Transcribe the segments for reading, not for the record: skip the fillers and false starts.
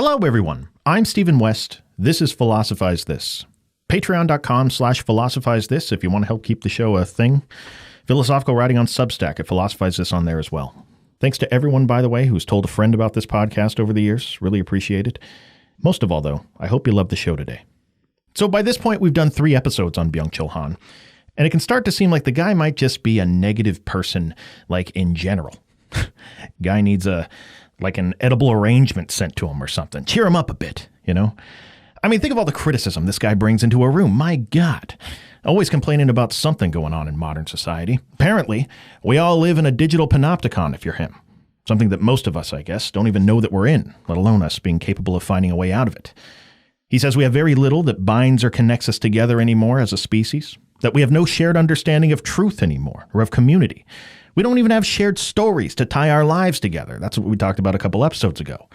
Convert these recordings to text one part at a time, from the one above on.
Hello, everyone. I'm Stephen West. This is Philosophize This. Patreon.com/Philosophize This if you want to help keep the show a thing. Philosophical writing on Substack at Philosophize This on there as well. Thanks to everyone, by the way, who's told a friend about this podcast over the years. Really appreciate it. Most of all, though, I hope you love the show today. So by this point, we've done 3 episodes on Byung-Chul, and it can start to seem like the guy might just be a negative person, like in general. Guy needs an edible arrangement sent to him or something. Cheer him up a bit, you know? I mean, think of all the criticism this guy brings into a room. My God. Always complaining about something going on in modern society. Apparently, we all live in a digital panopticon if you're him. Something that most of us, I guess, don't even know that we're in, let alone us being capable of finding a way out of it. He says we have very little that binds or connects us together anymore as a species, that we have no shared understanding of truth anymore or of community. We don't even have shared stories to tie our lives together. That's what we talked about a couple episodes ago.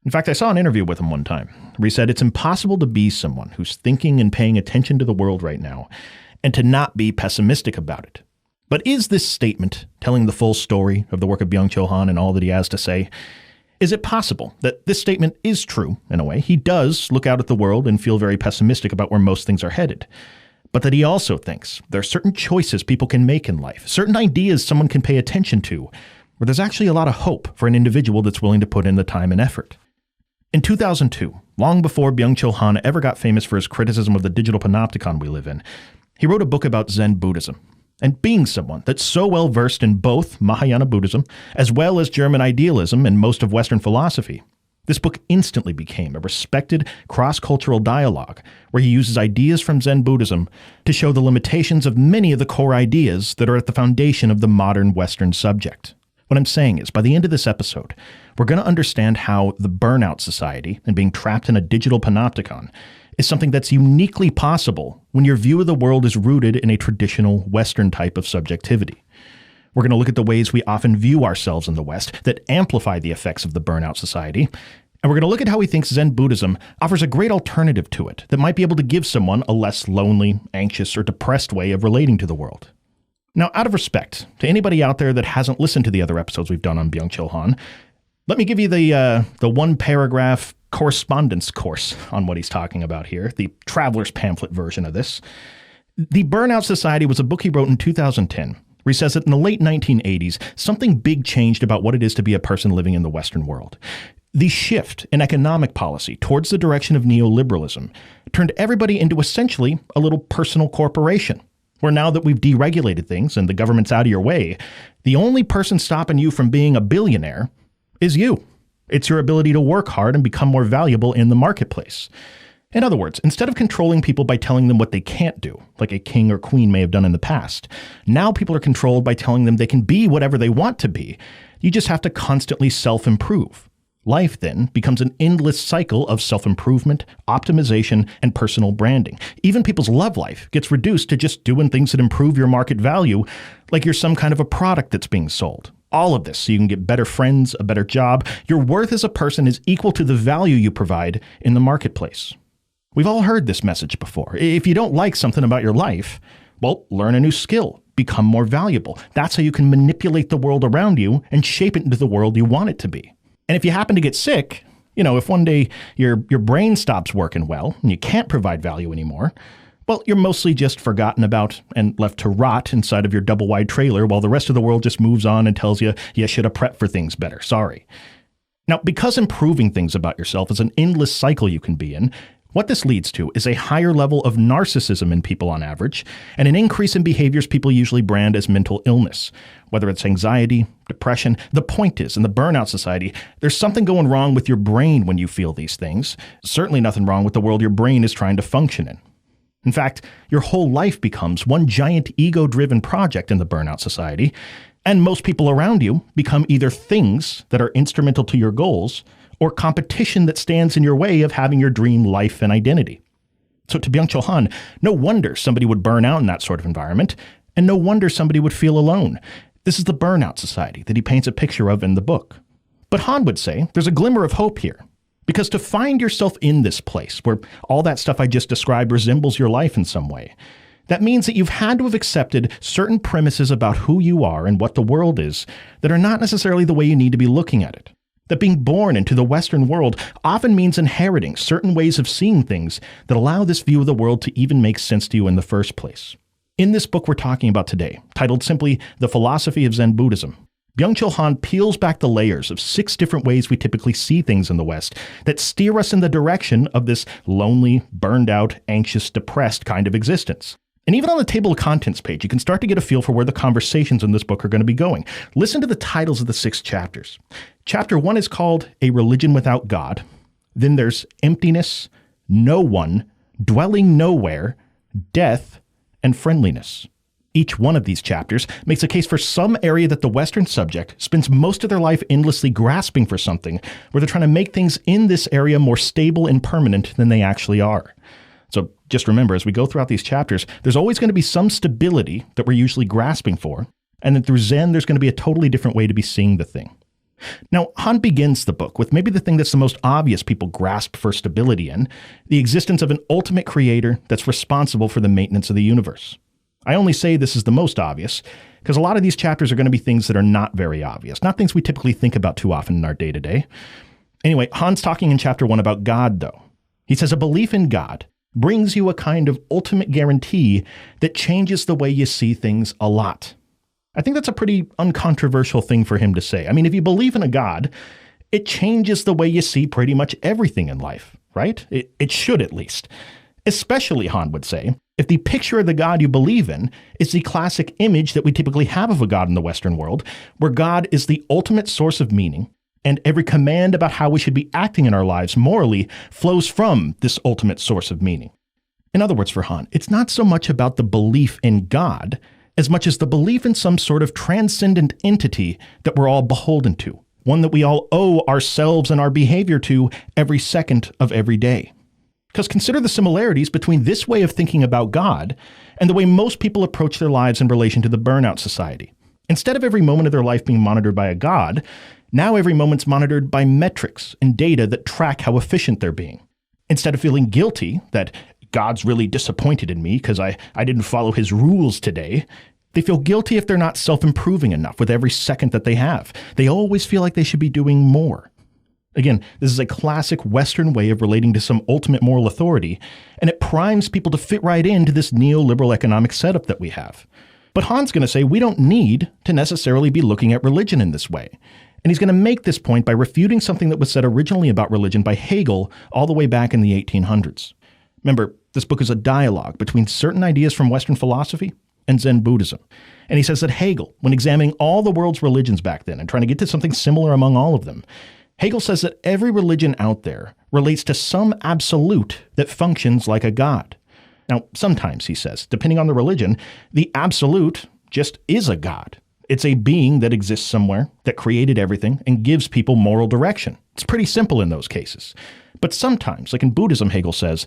In fact, I saw an interview with him one time where he said it's impossible to be someone who's thinking and paying attention to the world right now and to not be pessimistic about it. But is this statement telling the full story of the work of Byung-Chul and all that he has to say? Is it possible that this statement is true, in a way? He does look out at the world and feel very pessimistic about where most things are headed. But that he also thinks there are certain choices people can make in life, certain ideas someone can pay attention to, where there's actually a lot of hope for an individual that's willing to put in the time and effort. In 2002, long before Byung-Chul ever got famous for his criticism of the digital panopticon we live in, he wrote a book about Zen Buddhism. And being someone that's so well versed in both Mahayana Buddhism as well as German idealism and most of Western philosophy, this book instantly became a respected cross-cultural dialogue where he uses ideas from Zen Buddhism to show the limitations of many of the core ideas that are at the foundation of the modern Western subject. What I'm saying is, by the end of this episode, we're going to understand how the burnout society and being trapped in a digital panopticon is something that's uniquely possible when your view of the world is rooted in a traditional Western type of subjectivity. We're going to look at the ways we often view ourselves in the West that amplify the effects of the burnout society. And we're going to look at how he thinks Zen Buddhism offers a great alternative to it that might be able to give someone a less lonely, anxious, or depressed way of relating to the world. Now, out of respect to anybody out there that hasn't listened to the other episodes we've done on Byung-Chul, let me give you the one-paragraph correspondence course on what he's talking about here, the traveler's pamphlet version of this. The Burnout Society was a book he wrote in 2010, where he says that in the late 1980s, something big changed about what it is to be a person living in the Western world. The shift in economic policy towards the direction of neoliberalism turned everybody into essentially a little personal corporation, where now that we've deregulated things and the government's out of your way, the only person stopping you from being a billionaire is you. It's your ability to work hard and become more valuable in the marketplace. In other words, instead of controlling people by telling them what they can't do, like a king or queen may have done in the past, now people are controlled by telling them they can be whatever they want to be. You just have to constantly self-improve. Life then becomes an endless cycle of self-improvement, optimization, and personal branding. Even people's love life gets reduced to just doing things that improve your market value, like you're some kind of a product that's being sold. All of this so you can get better friends, a better job. Your worth as a person is equal to the value you provide in the marketplace. We've all heard this message before. If you don't like something about your life, well, learn a new skill, become more valuable. That's how you can manipulate the world around you and shape it into the world you want it to be. And if you happen to get sick, if one day your brain stops working well and you can't provide value anymore, well, you're mostly just forgotten about and left to rot inside of your double-wide trailer while the rest of the world just moves on and tells you should have prepped for things better. Sorry. Now, because improving things about yourself is an endless cycle you can be in, what this leads to is a higher level of narcissism in people on average, and an increase in behaviors people usually brand as mental illness, whether it's anxiety, depression. The point is, in the burnout society, there's something going wrong with your brain when you feel these things. Certainly nothing wrong with the world your brain is trying to function in. In fact, your whole life becomes one giant ego-driven project in the burnout society, and most people around you become either things that are instrumental to your goals or competition that stands in your way of having your dream life and identity. So to Byung-Chul, no wonder somebody would burn out in that sort of environment, and no wonder somebody would feel alone. This is the burnout society that he paints a picture of in the book. But Han would say there's a glimmer of hope here. Because to find yourself in this place where all that stuff I just described resembles your life in some way, that means that you've had to have accepted certain premises about who you are and what the world is that are not necessarily the way you need to be looking at it. That being born into the Western world often means inheriting certain ways of seeing things that allow this view of the world to even make sense to you in the first place. In this book we're talking about today, titled simply The Philosophy of Zen Buddhism, Byung-Chul Han peels back the layers of 6 different ways we typically see things in the West that steer us in the direction of this lonely, burned out, anxious, depressed kind of existence. And even on the table of contents page, you can start to get a feel for where the conversations in this book are going to be going. Listen to the titles of the 6 chapters. Chapter 1 is called A Religion Without God. Then there's Emptiness, No One, Dwelling Nowhere, Death, and Friendliness. Each one of these chapters makes a case for some area that the Western subject spends most of their life endlessly grasping for something, where they're trying to make things in this area more stable and permanent than they actually are. So just remember, as we go throughout these chapters, there's always going to be some stability that we're usually grasping for, and then through Zen, there's going to be a totally different way to be seeing the thing. Now, Han begins the book with maybe the thing that's the most obvious people grasp for stability in, the existence of an ultimate creator that's responsible for the maintenance of the universe. I only say this is the most obvious because a lot of these chapters are going to be things that are not very obvious, not things we typically think about too often in our day-to-day. Anyway, Han's talking in chapter 1 about God, though. He says a belief in God brings you a kind of ultimate guarantee that changes the way you see things a lot. I think that's a pretty uncontroversial thing for him to say. I mean, if you believe in a God, it changes the way you see pretty much everything in life, right? It should, at least. Especially, Han would say, if the picture of the God you believe in is the classic image that we typically have of a God in the Western world, where God is the ultimate source of meaning, and every command about how we should be acting in our lives morally flows from this ultimate source of meaning. In other words, for Han, it's not so much about the belief in God as much as the belief in some sort of transcendent entity that we're all beholden to, one that we all owe ourselves and our behavior to every second of every day. Because consider the similarities between this way of thinking about God and the way most people approach their lives in relation to the burnout society. Instead of every moment of their life being monitored by a God, now every moment's monitored by metrics and data that track how efficient they're being. Instead of feeling guilty that God's really disappointed in me because I didn't follow his rules today, they feel guilty if they're not self-improving enough with every second that they have. They always feel like they should be doing more. Again, this is a classic Western way of relating to some ultimate moral authority, and it primes people to fit right into this neoliberal economic setup that we have. But Han's going to say we don't need to necessarily be looking at religion in this way. And he's going to make this point by refuting something that was said originally about religion by Hegel all the way back in the 1800s. Remember, this book is a dialogue between certain ideas from Western philosophy and Zen Buddhism. And he says that Hegel, when examining all the world's religions back then and trying to get to something similar among all of them, Hegel says that every religion out there relates to some absolute that functions like a god. Now, sometimes, he says, depending on the religion, the absolute just is a god. It's a being that exists somewhere, that created everything, and gives people moral direction. It's pretty simple in those cases. But sometimes, like in Buddhism, Hegel says,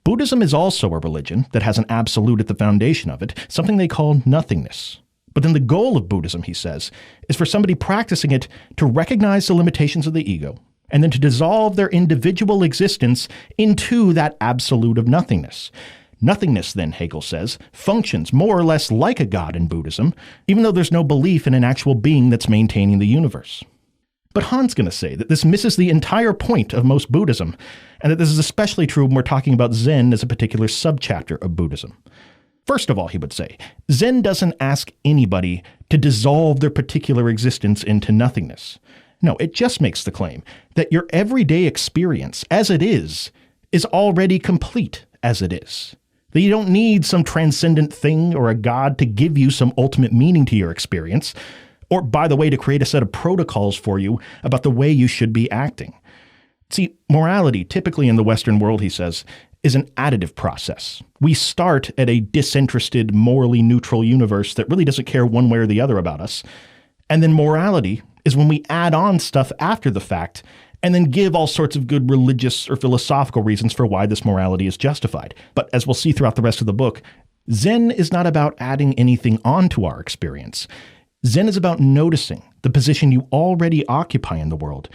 Buddhism is also a religion that has an absolute at the foundation of it, something they call nothingness. But then the goal of Buddhism, he says, is for somebody practicing it to recognize the limitations of the ego, and then to dissolve their individual existence into that absolute of nothingness. Nothingness, then, Hegel says, functions more or less like a god in Buddhism, even though there's no belief in an actual being that's maintaining the universe. But Han's going to say that this misses the entire point of most Buddhism, and that this is especially true when we're talking about Zen as a particular subchapter of Buddhism. First of all, he would say, Zen doesn't ask anybody to dissolve their particular existence into nothingness. No, it just makes the claim that your everyday experience, as it is already complete as it is. That you don't need some transcendent thing or a god to give you some ultimate meaning to your experience, or, by the way, to create a set of protocols for you about the way you should be acting. See, morality, typically in the Western world, he says, is an additive process. We start at a disinterested, morally neutral universe that really doesn't care one way or the other about us. And then morality is when we add on stuff after the fact and then give all sorts of good religious or philosophical reasons for why this morality is justified. But as we'll see throughout the rest of the book, Zen is not about adding anything onto our experience. Zen is about noticing the position you already occupy in the world,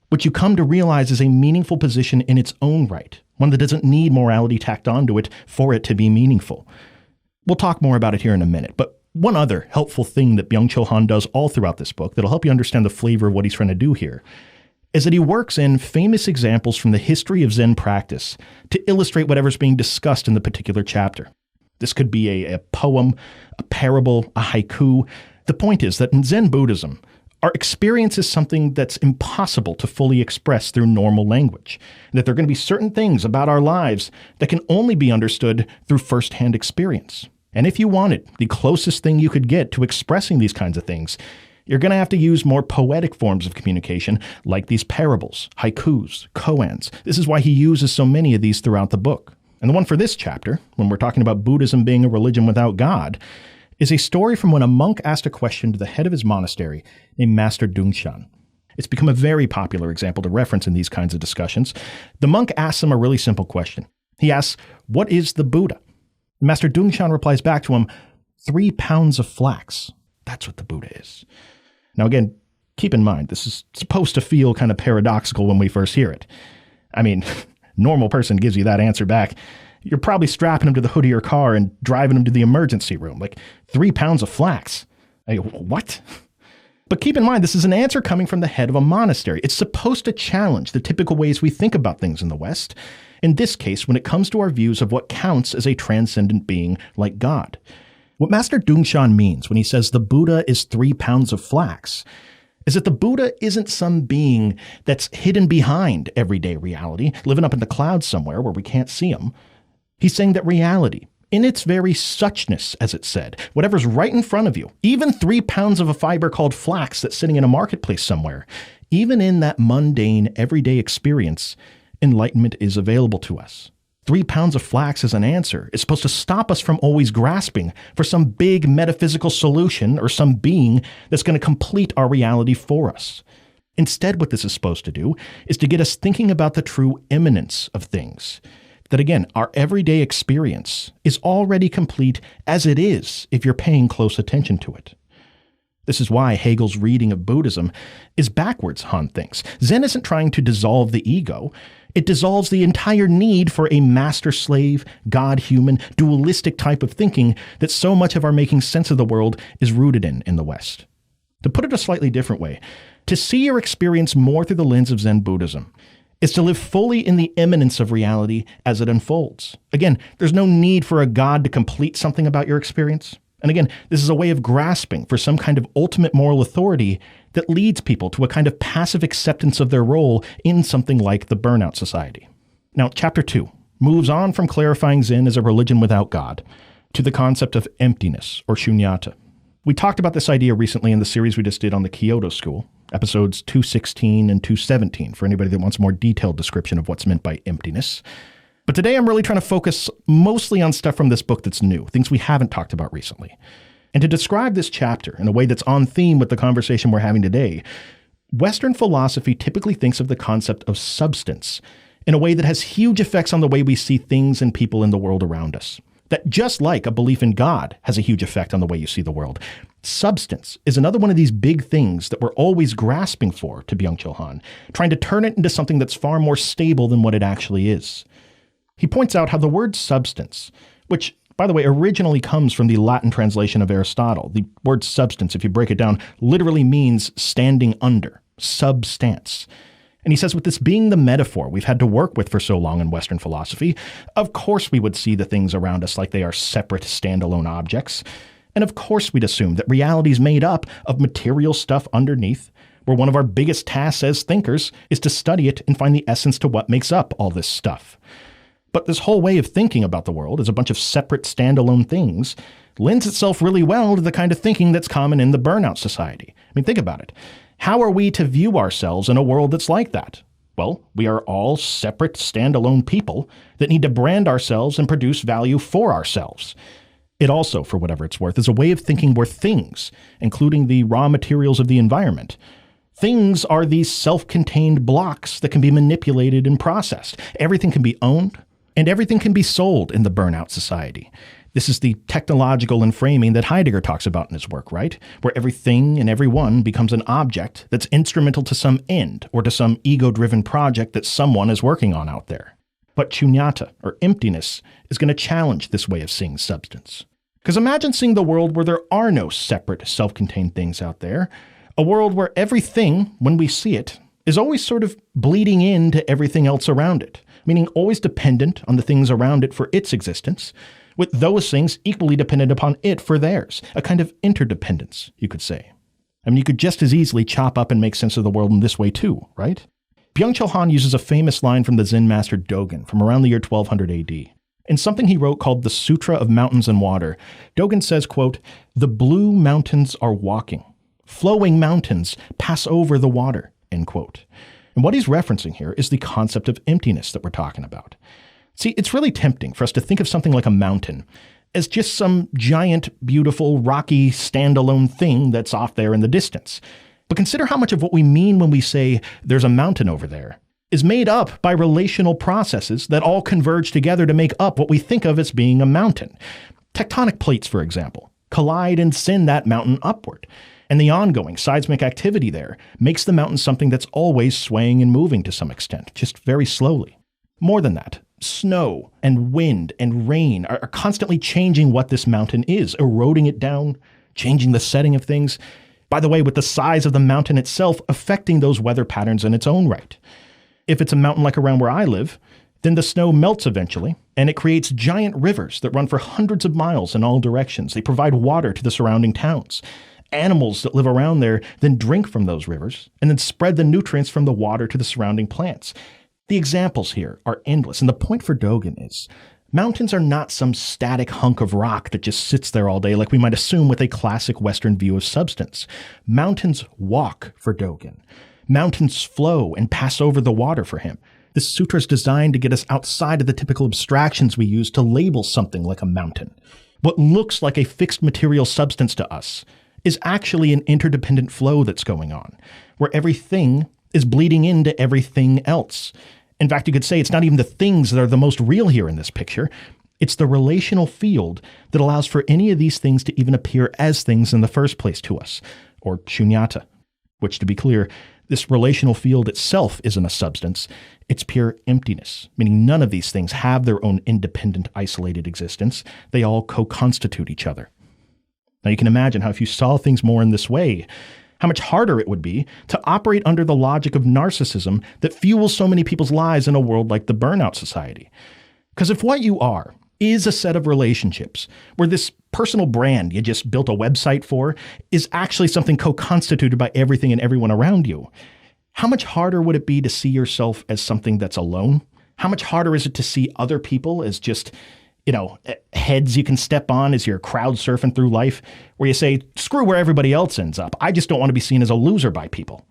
which you come to realize is a meaningful position in its own right, one that doesn't need morality tacked onto it for it to be meaningful. We'll talk more about it here in a minute, but one other helpful thing that Byung-Chul Han does all throughout this book that'll help you understand the flavor of what he's trying to do here is that he works in famous examples from the history of Zen practice to illustrate whatever's being discussed in the particular chapter. This could be a poem, a parable, a haiku. The point is that in Zen Buddhism, our experience is something that's impossible to fully express through normal language, and that there are going to be certain things about our lives that can only be understood through firsthand experience. And if you wanted the closest thing you could get to expressing these kinds of things, you're going to have to use more poetic forms of communication like these parables, haikus, koans. This is why he uses so many of these throughout the book. And the one for this chapter, when we're talking about Buddhism being a religion without God, is a story from when a monk asked a question to the head of his monastery named Master Dongshan. It's become a very popular example to reference in these kinds of discussions. The monk asks him a really simple question. He asks, "What is the Buddha?" Master Dongshan replies back to him, 3 pounds of flax. That's what the Buddha is. Now again, keep in mind, this is supposed to feel kind of paradoxical when we first hear it. I mean, normal person gives you that answer back, you're probably strapping him to the hood of your car and driving him to the emergency room. Like, 3 pounds of flax. What? But keep in mind, this is an answer coming from the head of a monastery. It's supposed to challenge the typical ways we think about things in the West. In this case, when it comes to our views of what counts as a transcendent being like God. What Master Dongshan means when he says the Buddha is 3 pounds of flax is that the Buddha isn't some being that's hidden behind everyday reality, living up in the clouds somewhere where we can't see him. He's saying that reality, in its very suchness, as it said, whatever's right in front of you, even 3 pounds of a fiber called flax that's sitting in a marketplace somewhere, even in that mundane, everyday experience, enlightenment is available to us. 3 pounds of flax as an answer is supposed to stop us from always grasping for some big metaphysical solution or some being that's going to complete our reality for us. Instead, what this is supposed to do is to get us thinking about the true immanence of things. That again, our everyday experience is already complete as it is if you're paying close attention to it. This is why Hegel's reading of Buddhism is backwards, Han thinks. Zen isn't trying to dissolve the ego. It dissolves the entire need for a master-slave, God-human, dualistic type of thinking that so much of our making sense of the world is rooted in the West. To put it a slightly different way, to see your experience more through the lens of Zen Buddhism is to live fully in the immanence of reality as it unfolds. Again, there's no need for a God to complete something about your experience. And again, this is a way of grasping for some kind of ultimate moral authority that leads people to a kind of passive acceptance of their role in something like the burnout society. Now, chapter 2 moves on from clarifying Zen as a religion without God to the concept of emptiness or shunyata. We talked about this idea recently in the series we just did on the Kyoto School, episodes 216 and 217, for anybody that wants a more detailed description of what's meant by emptiness. But today I'm really trying to focus mostly on stuff from this book that's new, things we haven't talked about recently. And to describe this chapter in a way that's on theme with the conversation we're having today, Western philosophy typically thinks of the concept of substance in a way that has huge effects on the way we see things and people in the world around us. That just like a belief in God has a huge effect on the way you see the world, substance is another one of these big things that we're always grasping for, to Byung Han, trying to turn it into something that's far more stable than what it actually is. He points out how the word substance, which, by the way, originally comes from the Latin translation of Aristotle. The word substance, if you break it down, literally means standing under, substance. And he says with this being the metaphor we've had to work with for so long in Western philosophy, of course we would see the things around us like they are separate, standalone objects. And of course we'd assume that reality is made up of material stuff underneath, where one of our biggest tasks as thinkers is to study it and find the essence to what makes up all this stuff. But this whole way of thinking about the world as a bunch of separate, standalone things lends itself really well to the kind of thinking that's common in the burnout society. I mean, think about it. How are we to view ourselves in a world that's like that? Well, we are all separate, standalone people that need to brand ourselves and produce value for ourselves. It also, for whatever it's worth, is a way of thinking where things, including the raw materials of the environment, things are these self-contained blocks that can be manipulated and processed. Everything can be owned, and everything can be sold in the burnout society. This is the technological enframing that Heidegger talks about in his work, right? Where everything and everyone becomes an object that's instrumental to some end or to some ego-driven project that someone is working on out there. But shunyata, or emptiness, is going to challenge this way of seeing substance. Because imagine seeing the world where there are no separate, self-contained things out there. A world where everything, when we see it, is always sort of bleeding into everything else around it, meaning always dependent on the things around it for its existence, with those things equally dependent upon it for theirs, a kind of interdependence, you could say. I mean, you could just as easily chop up and make sense of the world in this way too, right? Byung uses a famous line from the Zen master Dogen from around the year 1200 AD. In something he wrote called the Sutra of Mountains and Water, Dogen says, quote, "The blue mountains are walking. Flowing mountains pass over the water," end quote. And what he's referencing here is the concept of emptiness that we're talking about. See, it's really tempting for us to think of something like a mountain as just some giant, beautiful, rocky, standalone thing that's off there in the distance. But consider how much of what we mean when we say there's a mountain over there is made up by relational processes that all converge together to make up what we think of as being a mountain. Tectonic plates, for example, collide and send that mountain upward. And the ongoing seismic activity there makes the mountain something that's always swaying and moving to some extent, just very slowly. More than that, snow and wind and rain are constantly changing what this mountain is, eroding it down, changing the setting of things. By the way, with the size of the mountain itself affecting those weather patterns in its own right. If it's a mountain like around where I live, then the snow melts eventually, and it creates giant rivers that run for hundreds of miles in all directions. They provide water to the surrounding towns. Animals that live around there then drink from those rivers and then spread the nutrients from the water to the surrounding plants. The examples here are endless, and the point for Dogen is mountains are not some static hunk of rock that just sits there all day like we might assume with a classic Western view of substance. Mountains walk for Dogen. Mountains flow and pass over the water for him. This sutra is designed to get us outside of the typical abstractions we use to label something like a mountain. What looks like a fixed material substance to us is actually an interdependent flow that's going on, where everything is bleeding into everything else. In fact, you could say it's not even the things that are the most real here in this picture. It's the relational field that allows for any of these things to even appear as things in the first place to us, or shunyata, which, to be clear, this relational field itself isn't a substance. It's pure emptiness, meaning none of these things have their own independent, isolated existence. They all co-constitute each other. Now you can imagine how if you saw things more in this way, how much harder it would be to operate under the logic of narcissism that fuels so many people's lives in a world like the burnout society. Because if what you are is a set of relationships where this personal brand you just built a website for is actually something co-constituted by everything and everyone around you, how much harder would it be to see yourself as something that's alone? How much harder is it to see other people as just, heads you can step on as you're crowd surfing through life, where you say, screw where everybody else ends up. I just don't want to be seen as a loser by people.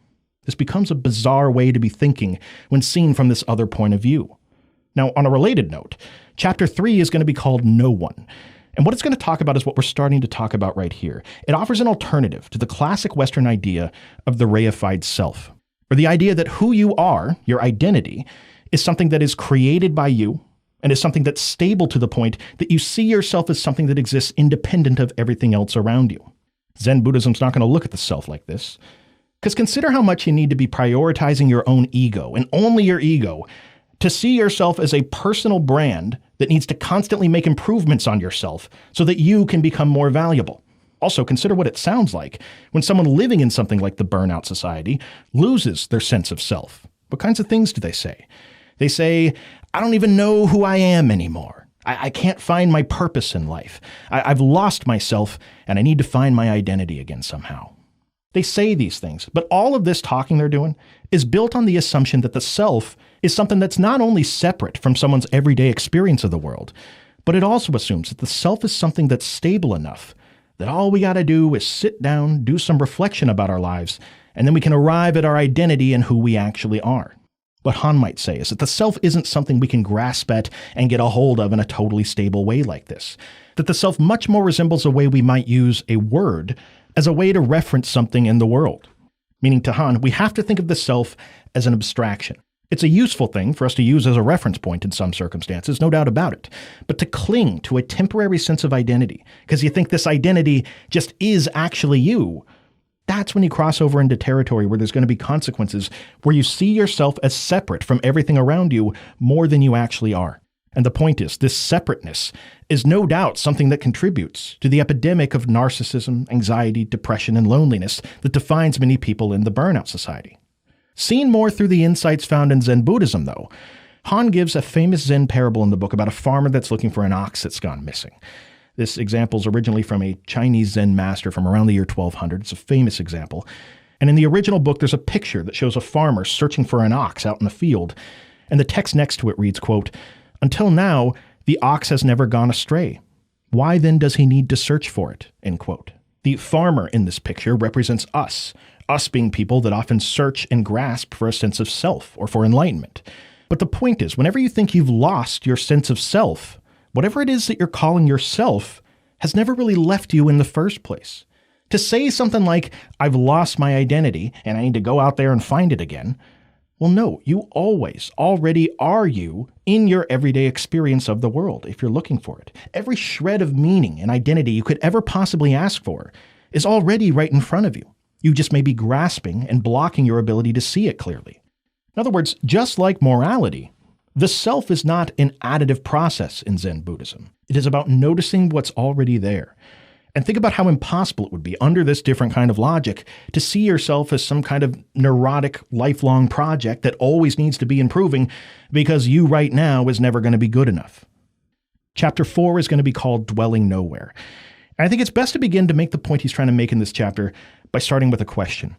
This becomes a bizarre way to be thinking when seen from this other point of view. Now, on a related note, Chapter 3 is going to be called No One. And what it's going to talk about is what we're starting to talk about right here. It offers an alternative to the classic Western idea of the reified self, or the idea that who you are, your identity, is something that is created by you, and is something that's stable to the point that you see yourself as something that exists independent of everything else around you. Zen Buddhism's not going to look at the self like this. Because consider how much you need to be prioritizing your own ego, and only your ego, to see yourself as a personal brand that needs to constantly make improvements on yourself so that you can become more valuable. Also, consider what it sounds like when someone living in something like the burnout society loses their sense of self. What kinds of things do they say? They say, I don't even know who I am anymore. I can't find my purpose in life. I've lost myself, and I need to find my identity again somehow. They say these things, but all of this talking they're doing is built on the assumption that the self is something that's not only separate from someone's everyday experience of the world, but it also assumes that the self is something that's stable enough that all we got to do is sit down, do some reflection about our lives, and then we can arrive at our identity and who we actually are. What Han might say is that the self isn't something we can grasp at and get a hold of in a totally stable way like this. That the self much more resembles a way we might use a word as a way to reference something in the world. Meaning to Han, we have to think of the self as an abstraction. It's a useful thing for us to use as a reference point in some circumstances, no doubt about it. But to cling to a temporary sense of identity, because you think this identity just is actually you, that's when you cross over into territory where there's going to be consequences, where you see yourself as separate from everything around you more than you actually are. And the point is, this separateness is no doubt something that contributes to the epidemic of narcissism, anxiety, depression, and loneliness that defines many people in the burnout society. Seen more through the insights found in Zen Buddhism, though, Han gives a famous Zen parable in the book about a farmer that's looking for an ox that's gone missing. This example is originally from a Chinese Zen master from around the year 1200. It's a famous example. And in the original book, there's a picture that shows a farmer searching for an ox out in the field. And the text next to it reads, quote, "Until now, the ox has never gone astray. Why then does he need to search for it?" End quote. The farmer in this picture represents us being people that often search and grasp for a sense of self or for enlightenment. But the point is, whenever you think you've lost your sense of self, whatever it is that you're calling yourself has never really left you in the first place. To say something like, "I've lost my identity and I need to go out there and find it again," well, no, you already are you in your everyday experience of the world if you're looking for it. Every shred of meaning and identity you could ever possibly ask for is already right in front of you. You just may be grasping and blocking your ability to see it clearly. In other words, just like morality, the self is not an additive process in Zen Buddhism. It is about noticing what's already there. And think about how impossible it would be under this different kind of logic to see yourself as some kind of neurotic, lifelong project that always needs to be improving because you right now is never going to be good enough. Chapter 4 is going to be called Dwelling Nowhere. And I think it's best to begin to make the point he's trying to make in this chapter by starting with a question.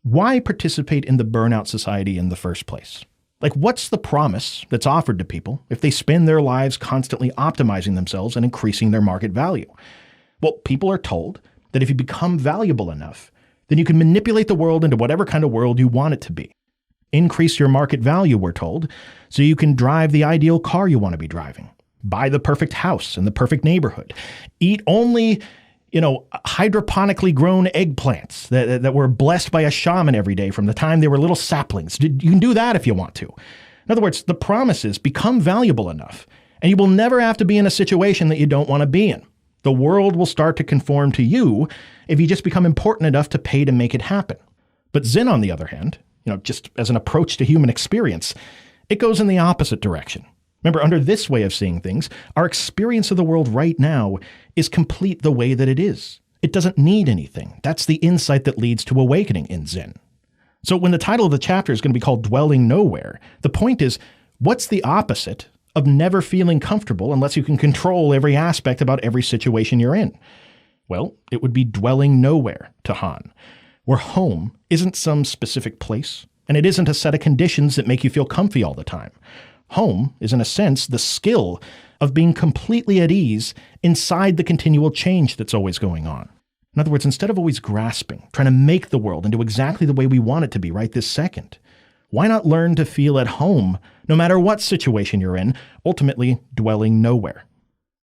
Why participate in the burnout society in the first place? Like, what's the promise that's offered to people if they spend their lives constantly optimizing themselves and increasing their market value? Well, people are told that if you become valuable enough, then you can manipulate the world into whatever kind of world you want it to be. Increase your market value, we're told, so you can drive the ideal car you want to be driving. Buy the perfect house in the perfect neighborhood. Eat only, hydroponically grown eggplants that were blessed by a shaman every day from the time they were little saplings. You can do that if you want to. In other words, the promise is become valuable enough, and you will never have to be in a situation that you don't want to be in. The world will start to conform to you if you just become important enough to pay to make it happen. But Zen, on the other hand, just as an approach to human experience, it goes in the opposite direction. Remember, under this way of seeing things, our experience of the world right now is complete the way that it is. It doesn't need anything. That's the insight that leads to awakening in Zen. So when the title of the chapter is going to be called Dwelling Nowhere, the point is, what's the opposite of never feeling comfortable unless you can control every aspect about every situation you're in? Well, it would be dwelling nowhere to Han, where home isn't some specific place, and it isn't a set of conditions that make you feel comfy all the time. Home is, in a sense, the skill of being completely at ease inside the continual change that's always going on. In other words, instead of always grasping, trying to make the world into exactly the way we want it to be right this second, why not learn to feel at home no matter what situation you're in, ultimately dwelling nowhere?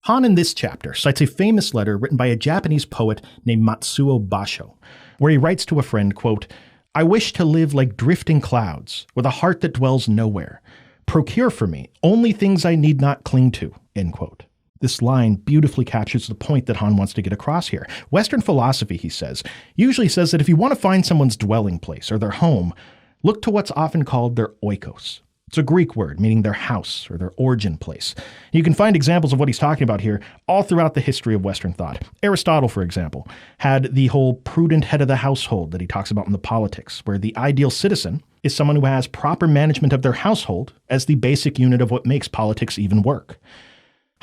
Han in this chapter cites a famous letter written by a Japanese poet named Matsuo Basho, where he writes to a friend, quote, "I wish to live like drifting clouds with a heart that dwells nowhere. Procure for me only things I need not cling to," end quote. This line beautifully captures the point that Han wants to get across here. Western philosophy, he says, usually says that if you want to find someone's dwelling place or their home, look to what's often called their oikos. It's a Greek word meaning their house or their origin place. You can find examples of what he's talking about here all throughout the history of Western thought. Aristotle, for example, had the whole prudent head of the household that he talks about in the Politics, where the ideal citizen is someone who has proper management of their household as the basic unit of what makes politics even work.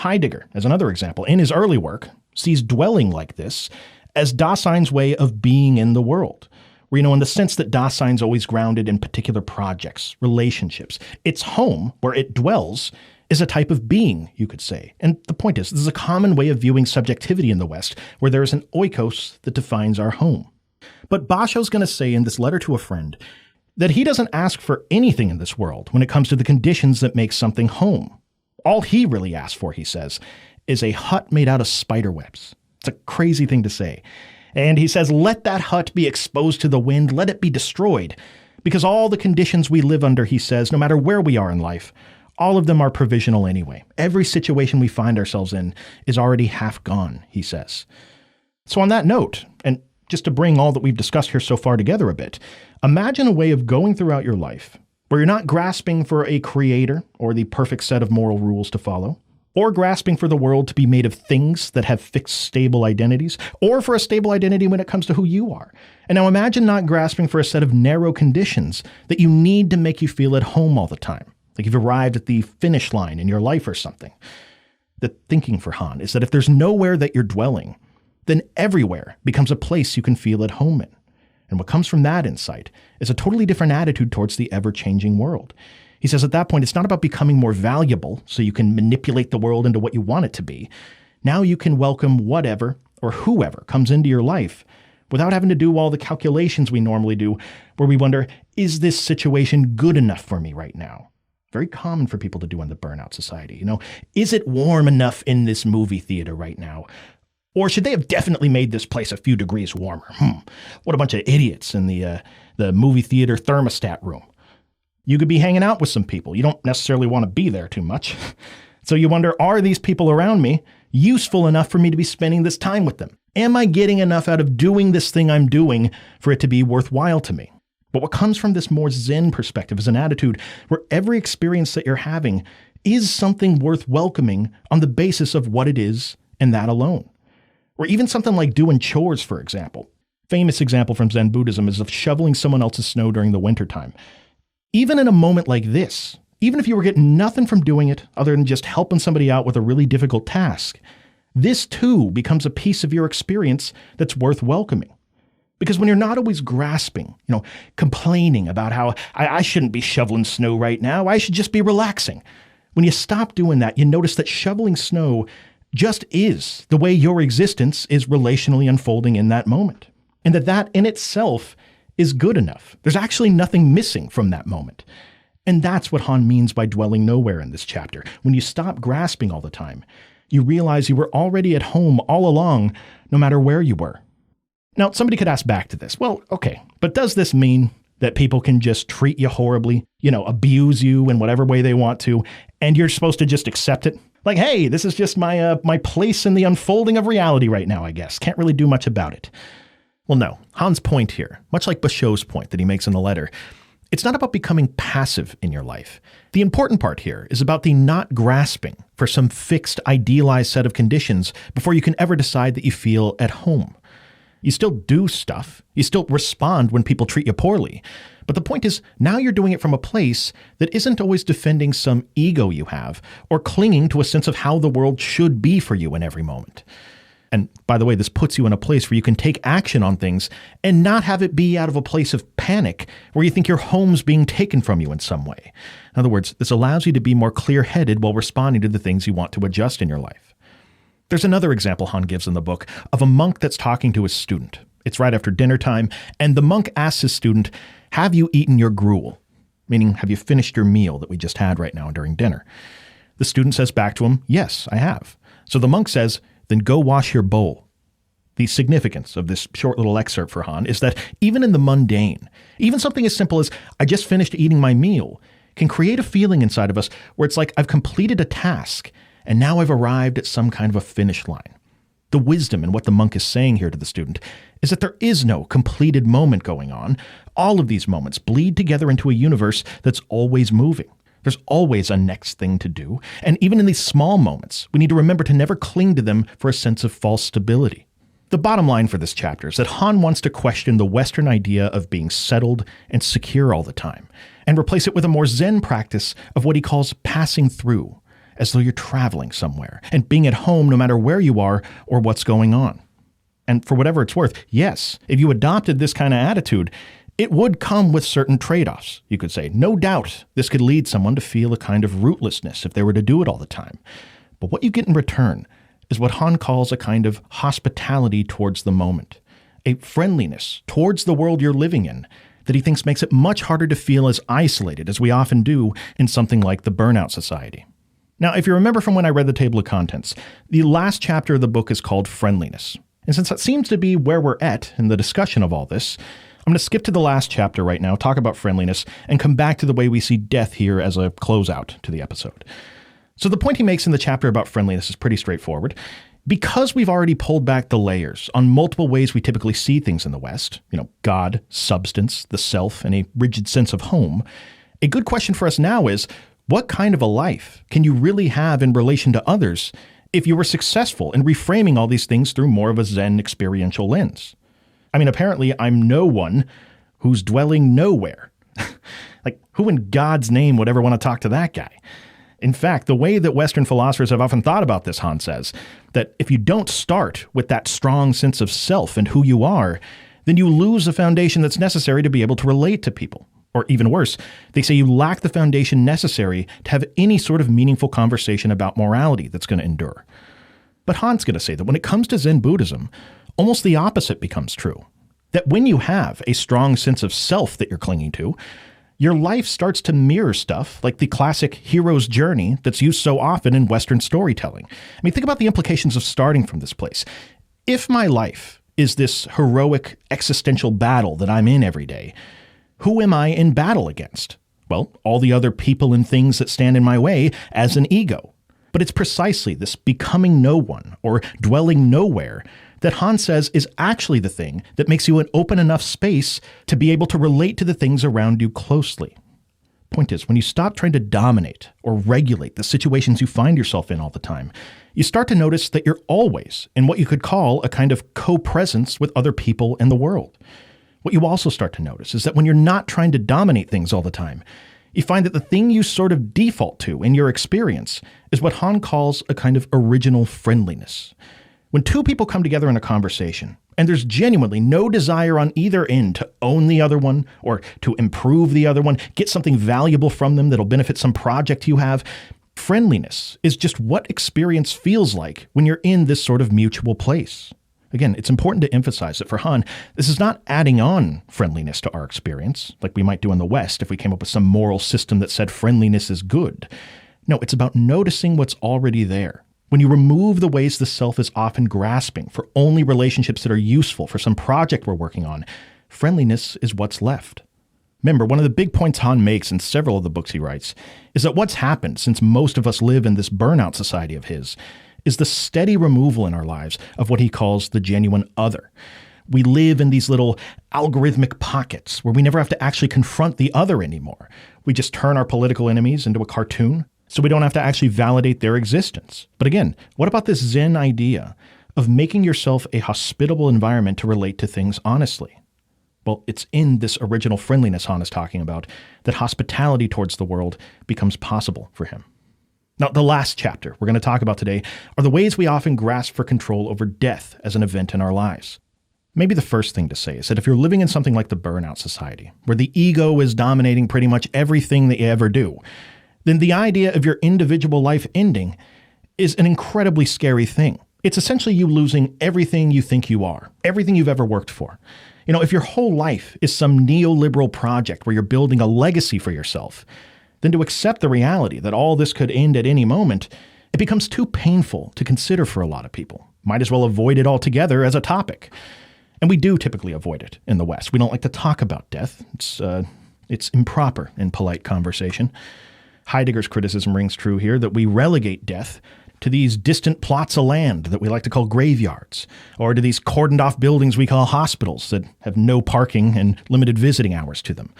Heidegger, as another example, in his early work, sees dwelling like this as Dasein's way of being in the world. Where, in the sense that Dasein's always grounded in particular projects, relationships. Its home, where it dwells, is a type of being, you could say. And the point is, this is a common way of viewing subjectivity in the West, where there is an oikos that defines our home. But Basho's going to say in this letter to a friend that he doesn't ask for anything in this world when it comes to the conditions that make something home. All he really asks for, he says, is a hut made out of spider webs. It's a crazy thing to say. And he says, let that hut be exposed to the wind, let it be destroyed. Because all the conditions we live under, he says, no matter where we are in life, all of them are provisional anyway. Every situation we find ourselves in is already half gone, he says. So on that note, and just to bring all that we've discussed here so far together a bit, imagine a way of going throughout your life where you're not grasping for a creator or the perfect set of moral rules to follow. or grasping for the world to be made of things that have fixed, stable identities, or for a stable identity when it comes to who you are. And now imagine not grasping for a set of narrow conditions that you need to make you feel at home all the time, like you've arrived at the finish line in your life or something. The thinking for Han is that if there's nowhere that you're dwelling, then everywhere becomes a place you can feel at home in. And what comes from that insight is a totally different attitude towards the ever-changing world. He says at that point, it's not about becoming more valuable so you can manipulate the world into what you want it to be. Now you can welcome whatever or whoever comes into your life without having to do all the calculations we normally do, where we wonder, is this situation good enough for me right now? Very common for people to do in the burnout society. Is it warm enough in this movie theater right now? Or should they have definitely made this place a few degrees warmer? What a bunch of idiots in the movie theater thermostat room. You could be hanging out with some people. You don't necessarily want to be there too much. So you wonder, are these people around me useful enough for me to be spending this time with them? Am I getting enough out of doing this thing I'm doing for it to be worthwhile to me? But what comes from this more Zen perspective is an attitude where every experience that you're having is something worth welcoming on the basis of what it is and that alone. Or even something like doing chores, for example. Famous example from Zen Buddhism is of shoveling someone else's snow during the wintertime. Even in a moment like this, even if you were getting nothing from doing it other than just helping somebody out with a really difficult task, this too becomes a piece of your experience that's worth welcoming. Because when you're not always grasping, complaining about how I shouldn't be shoveling snow right now, I should just be relaxing. When you stop doing that, you notice that shoveling snow just is the way your existence is relationally unfolding in that moment. And that in itself is good enough. There's actually nothing missing from that moment. And that's what Han means by dwelling nowhere in this chapter. When you stop grasping all the time, you realize you were already at home all along, no matter where you were. Now, somebody could ask back to this. Well, okay, but does this mean that people can just treat you horribly, abuse you in whatever way they want to, and you're supposed to just accept it? Like, hey, this is just my place in the unfolding of reality right now, I guess. Can't really do much about it. Well, no. Han's point here, much like Basho's point that he makes in the letter, it's not about becoming passive in your life. The important part here is about the not grasping for some fixed, idealized set of conditions before you can ever decide that you feel at home. You still do stuff. You still respond when people treat you poorly. But the point is, now you're doing it from a place that isn't always defending some ego you have or clinging to a sense of how the world should be for you in every moment. And by the way, this puts you in a place where you can take action on things and not have it be out of a place of panic where you think your home's being taken from you in some way. In other words, this allows you to be more clear-headed while responding to the things you want to adjust in your life. There's another example Han gives in the book of a monk that's talking to his student. It's right after dinner time, and the monk asks his student, "Have you eaten your gruel?" Meaning, have you finished your meal that we just had right now during dinner? The student says back to him, "Yes, I have." So the monk says, "Then go wash your bowl." The significance of this short little excerpt for Han is that even in the mundane, even something as simple as, "I just finished eating my meal," can create a feeling inside of us where it's like I've completed a task and now I've arrived at some kind of a finish line. The wisdom in what the monk is saying here to the student is that there is no completed moment going on. All of these moments bleed together into a universe that's always moving. There's always a next thing to do. And even in these small moments, we need to remember to never cling to them for a sense of false stability. The bottom line for this chapter is that Han wants to question the Western idea of being settled and secure all the time, and replace it with a more Zen practice of what he calls passing through, as though you're traveling somewhere, and being at home no matter where you are or what's going on. And for whatever it's worth, yes, if you adopted this kind of attitude, it would come with certain trade-offs, you could say. No doubt this could lead someone to feel a kind of rootlessness if they were to do it all the time. But what you get in return is what Han calls a kind of hospitality towards the moment, a friendliness towards the world you're living in that he thinks makes it much harder to feel as isolated as we often do in something like the burnout society. Now, if you remember from when I read the table of contents, the last chapter of the book is called Friendliness. And since that seems to be where we're at in the discussion of all this, I'm going to skip to the last chapter right now, talk about friendliness, and come back to the way we see death here as a closeout to the episode. So the point he makes in the chapter about friendliness is pretty straightforward. Because we've already pulled back the layers on multiple ways we typically see things in the West, God, substance, the self, and a rigid sense of home, a good question for us now is, What kind of a life can you really have in relation to others if you were successful in reframing all these things through more of a Zen experiential lens? I mean, apparently I'm no one who's dwelling nowhere. Like, who in God's name would ever want to talk to that guy? In fact, the way that Western philosophers have often thought about this, Han says, that if you don't start with that strong sense of self and who you are, then you lose the foundation that's necessary to be able to relate to people. Or even worse, they say you lack the foundation necessary to have any sort of meaningful conversation about morality that's going to endure. But Han's going to say that when it comes to Zen Buddhism, almost the opposite becomes true. That when you have a strong sense of self that you're clinging to, your life starts to mirror stuff like the classic hero's journey that's used so often in Western storytelling. I mean, think about the implications of starting from this place. If my life is this heroic existential battle that I'm in every day, who am I in battle against? Well, all the other people and things that stand in my way as an ego. But it's precisely this becoming no one or dwelling nowhere that Han says is actually the thing that makes you an open enough space to be able to relate to the things around you closely. Point is, when you stop trying to dominate or regulate the situations you find yourself in all the time, you start to notice that you're always in what you could call a kind of co-presence with other people in the world. What you also start to notice is that when you're not trying to dominate things all the time, you find that the thing you sort of default to in your experience is what Han calls a kind of original friendliness. When two people come together in a conversation, and there's genuinely no desire on either end to own the other one or to improve the other one, get something valuable from them that'll benefit some project you have, friendliness is just what experience feels like when you're in this sort of mutual place. Again, it's important to emphasize that for Han, this is not adding on friendliness to our experience, like we might do in the West if we came up with some moral system that said friendliness is good. No, it's about noticing what's already there. When you remove the ways the self is often grasping for only relationships that are useful for some project we're working on, friendliness is what's left. Remember, one of the big points Han makes in several of the books he writes is that what's happened since most of us live in this burnout society of his is the steady removal in our lives of what he calls the genuine other. We live in these little algorithmic pockets where we never have to actually confront the other anymore. We just turn our political enemies into a cartoon, so we don't have to actually validate their existence. But again, what about this Zen idea of making yourself a hospitable environment to relate to things honestly? Well, it's in this original friendliness Han is talking about that hospitality towards the world becomes possible for him. Now, the last chapter we're going to talk about today are the ways we often grasp for control over death as an event in our lives. Maybe the first thing to say is that if you're living in something like the burnout society, where the ego is dominating pretty much everything that you ever do, then the idea of your individual life ending is an incredibly scary thing. It's essentially you losing everything you think you are, everything you've ever worked for. You know, if your whole life is some neoliberal project where you're building a legacy for yourself, then to accept the reality that all this could end at any moment, it becomes too painful to consider for a lot of people. Might as well avoid it altogether as a topic. And we do typically avoid it in the West. We don't like to talk about death. It's improper in polite conversation. Heidegger's criticism rings true here that we relegate death to these distant plots of land that we like to call graveyards, or to these cordoned off buildings we call hospitals that have no parking and limited visiting hours to them.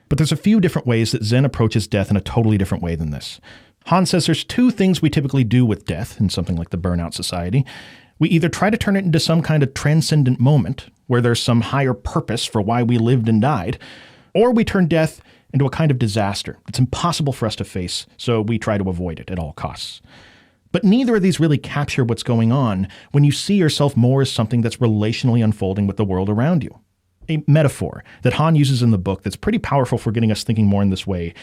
But there's a few different ways that Zen approaches death in a totally different way than this. Han says there's two things we typically do with death in something like the burnout society. We either try to turn it into some kind of transcendent moment where there's some higher purpose for why we lived and died, or we turn death into a kind of disaster. It's impossible for us to face, so we try to avoid it at all costs. But neither of these really capture what's going on when you see yourself more as something that's relationally unfolding with the world around you. A metaphor that Han uses in the book that's pretty powerful for getting us thinking more in this way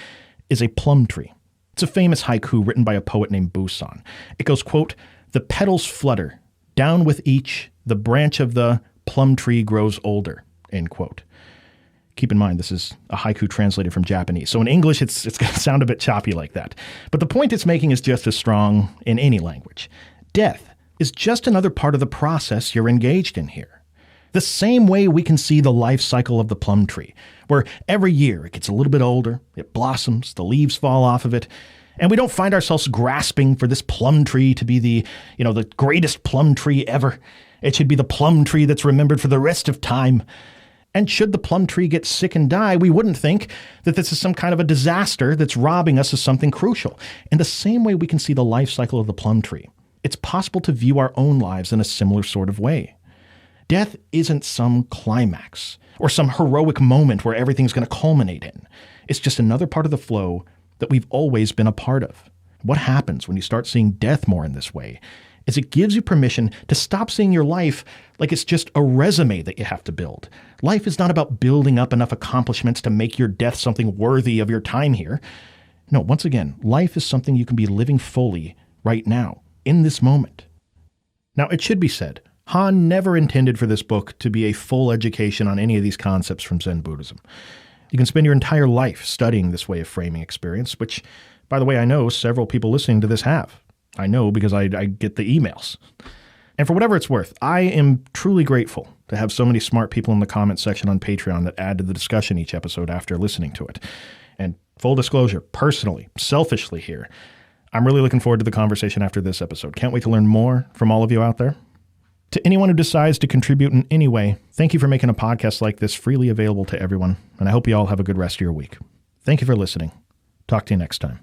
is a plum tree. It's a famous haiku written by a poet named Busan. It goes, quote, "The petals flutter, down with each, the branch of the plum tree grows older," end quote. Keep in mind, this is a haiku translated from Japanese. So in English, it's going to sound a bit choppy like that. But the point it's making is just as strong in any language. Death is just another part of the process you're engaged in here. The same way we can see the life cycle of the plum tree, where every year it gets a little bit older, it blossoms, the leaves fall off of it, and we don't find ourselves grasping for this plum tree to be the greatest plum tree ever. It should be the plum tree that's remembered for the rest of time. And should the plum tree get sick and die, we wouldn't think that this is some kind of a disaster that's robbing us of something crucial. In the same way we can see the life cycle of the plum tree, it's possible to view our own lives in a similar sort of way. Death isn't some climax or some heroic moment where everything's going to culminate in. It's just another part of the flow that we've always been a part of. What happens when you start seeing death more in this way is it gives you permission to stop seeing your life like it's just a resume that you have to build. Life is not about building up enough accomplishments to make your death something worthy of your time here. No, once again, life is something you can be living fully right now, in this moment. Now, it should be said, Han never intended for this book to be a full education on any of these concepts from Zen Buddhism. You can spend your entire life studying this way of framing experience, which, by the way, I know several people listening to this have. I know because I get the emails. And for whatever it's worth, I am truly grateful to have so many smart people in the comment section on Patreon that add to the discussion each episode after listening to it. And full disclosure, personally, selfishly here, I'm really looking forward to the conversation after this episode. Can't wait to learn more from all of you out there. To anyone who decides to contribute in any way, thank you for making a podcast like this freely available to everyone, and I hope you all have a good rest of your week. Thank you for listening. Talk to you next time.